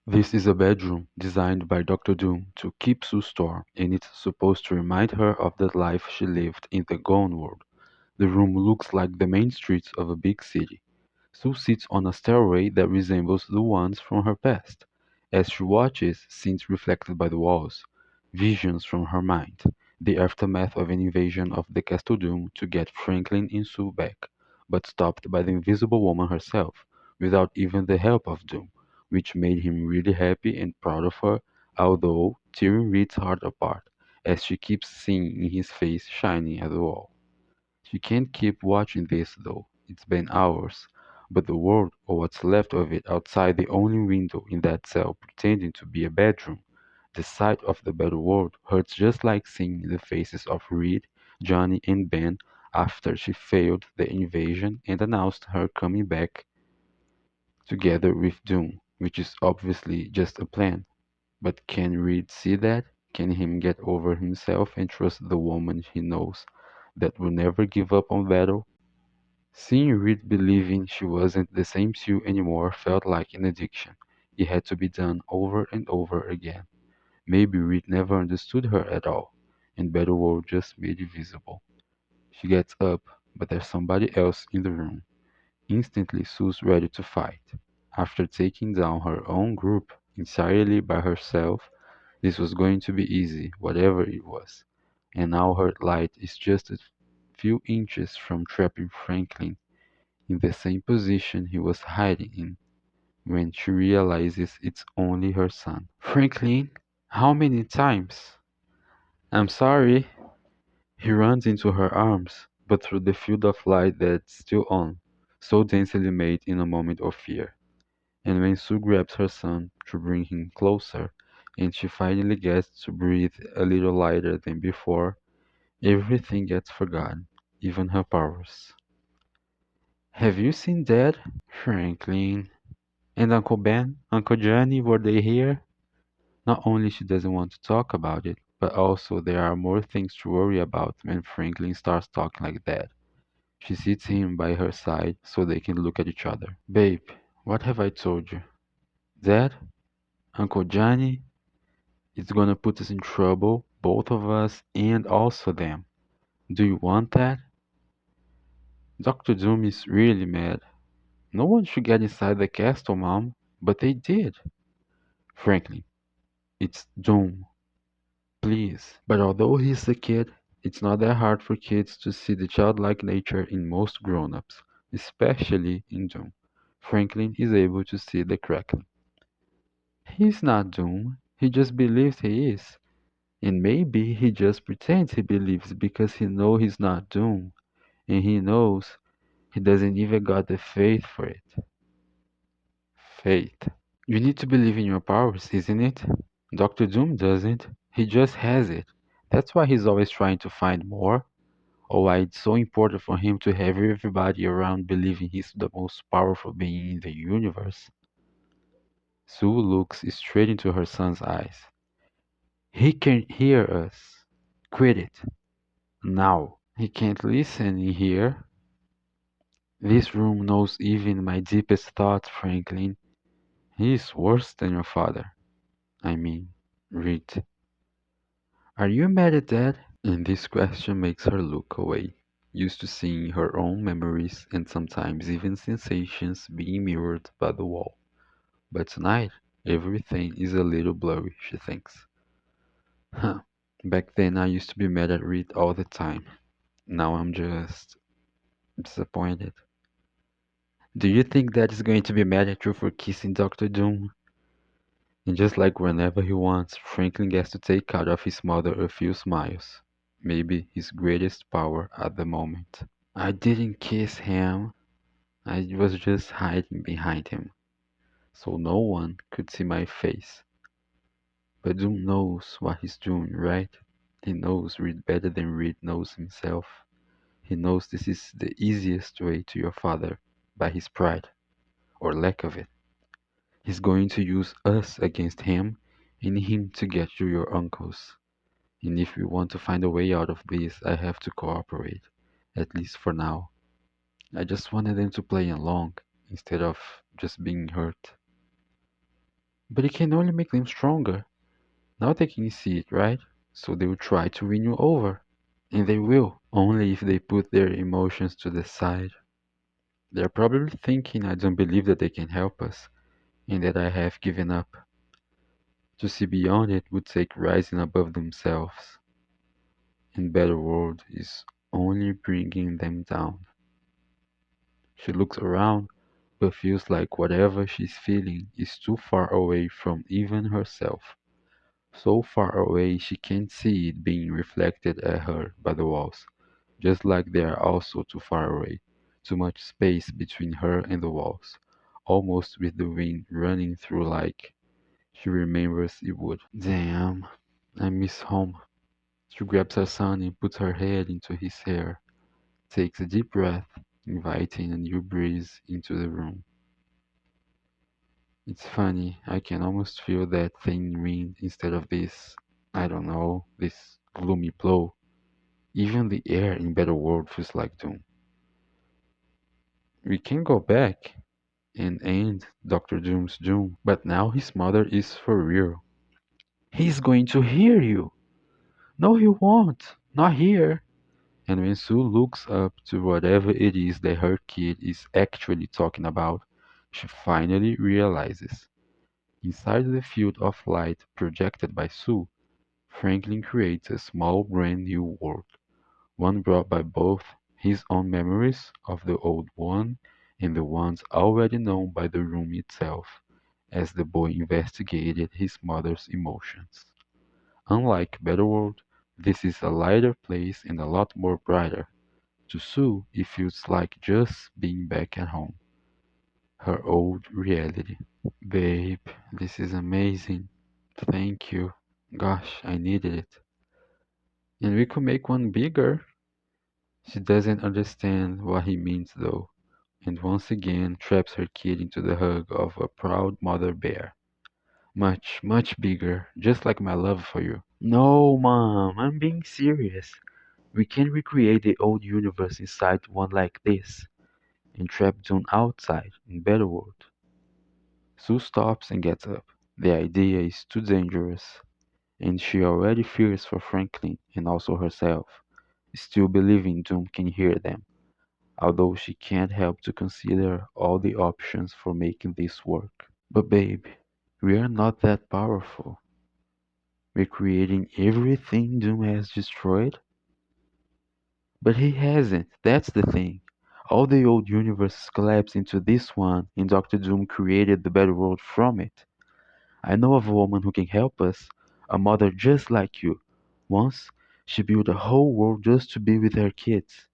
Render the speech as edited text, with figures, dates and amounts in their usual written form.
This is a bedroom designed by Doctor Doom to keep Sue Storm, and it's supposed to remind her of the life she lived in the Gone World. The room looks like the main streets of a big city. Sue sits on a stairway that resembles the ones from her past. As she watches, scenes reflected by the walls, visions from her mind, the aftermath of an invasion of the Castle Doom to get Franklin and Sue back, but stopped by the Invisible Woman herself, without even the help of Doom, which made him really happy and proud of her, although tearing Reed's heart apart, as she keeps seeing his face shining at the wall. She can't keep watching this though, it's been hours, but the world, or what's left of it outside the only window in that cell pretending to be a bedroom, the sight of the better world hurts just like seeing the faces of Reed, Johnny and Ben after she failed the invasion and announced her coming back together with Doom, which is obviously just a plan. But can Reed see that? Can him get over himself and trust the woman he knows that will never give up on battle? Seeing Reed believing she wasn't the same Sue anymore felt like an addiction. It had to be done over and over again. Maybe Reed never understood her at all, and Better World just made it visible. She gets up, but there's somebody else in the room. Instantly, Sue's ready to fight. After taking down her own group entirely by herself, this was going to be easy, whatever it was. And now her light is just a few inches from trapping Franklin in the same position he was hiding in when she realizes it's only her son. Franklin, how many times? I'm sorry. He runs into her arms, but through the field of light that's still on, so densely made in a moment of fear. And when Sue grabs her son to bring him closer, and she finally gets to breathe a little lighter than before, everything gets forgotten, even her powers. Have you seen Dad? Franklin. And Uncle Ben, Uncle Johnny, were they here? Not only she doesn't want to talk about it, but also there are more things to worry about when Franklin starts talking like that. She sits him by her side so they can look at each other. Babe, what have I told you? Dad, Uncle Johnny, it's gonna put us in trouble, both of us and also them. Do you want that? Dr. Doom is really mad. No one should get inside the castle, Mom, but they did. Franklin, it's Doom. Please. But although he's a kid, it's not that hard for kids to see the childlike nature in most grown-ups, especially in Doom. Franklin is able to see the crackling. He's not Doom, he just believes he is. And maybe he just pretends he believes because he knows he's not Doom, and he knows he doesn't even got the faith for it. Faith. You need to believe in your powers, isn't it? Doctor Doom doesn't. He just has it. That's why he's always trying to find more, or why it's so important for him to have everybody around believing he's the most powerful being in the universe. Sue looks straight into her son's eyes. He can hear us. Quit it. Now. He can't listen in here. This room knows even my deepest thoughts, Franklin. He is worse than your father. I mean, Reed. Are you mad at Dad? And this question makes her look away, used to seeing her own memories and sometimes even sensations being mirrored by the wall. But tonight, everything is a little blurry, she thinks. Huh. Back then, I used to be mad at Reed all the time. Now I'm just disappointed. Do you think Dad is going to be mad at you for kissing Doctor Doom? And just like whenever he wants, Franklin gets to take out of his mother a few smiles. Maybe his greatest power at the moment. I didn't kiss him. I was just hiding behind him, so no one could see my face. But Doom knows what he's doing, right? He knows Reed better than Reed knows himself. He knows this is the easiest way to your father, by his pride, or lack of it. He's going to use us against him, and him to get you your uncles. And if we want to find a way out of this, I have to cooperate, at least for now. I just wanted them to play along, instead of just being hurt. But it can only make them stronger. Now they can see it, right? So they will try to win you over. And they will, only if they put their emotions to the side. They're probably thinking I don't believe that they can help us, and that I have given up. To see beyond it would take rising above themselves, and better world is only bringing them down. She looks around, but feels like whatever she's feeling is too far away from even herself. So far away she can't see it being reflected at her by the walls, just like they are also too far away. Too much space between her and the walls, almost with the wind running through like she remembers it would. Damn, I miss home. She grabs her son and puts her head into his hair, takes a deep breath, inviting a new breeze into the room. It's funny, I can almost feel that thin wind instead of this, I don't know, this gloomy blow. Even the air in Better World feels like doom. We can go back and end Dr. Doom's doom, but now his mother is for real. He's going to hear you. No, he won't. Not here. And when Sue looks up to whatever it is that her kid is actually talking about, she finally realizes. Inside the field of light projected by Sue, Franklin creates a small brand new world, one brought by both his own memories of the old one and the ones already known by the room itself, as the boy investigated his mother's emotions. Unlike Better World, this is a lighter place and a lot more brighter. To Sue, it feels like just being back at home, her old reality. Babe, this is amazing. Thank you. Gosh, I needed it. And we could make one bigger. She doesn't understand what he means though, and once again traps her kid into the hug of a proud mother bear. Much, much bigger, just like my love for you. No, Mom, I'm being serious. We can recreate the old universe inside one like this, and trap June outside in better world. Sue stops and gets up. The idea is too dangerous, and she already fears for Franklin and also herself, still believing Doom can hear them, although she can't help to consider all the options for making this work. But babe, we are not that powerful. We're creating everything Doom has destroyed? But he hasn't, that's the thing. All the old universes collapsed into this one, and Doctor Doom created the better world from it. I know of a woman who can help us, a mother just like you. Once, she built a whole world just to be with her kids.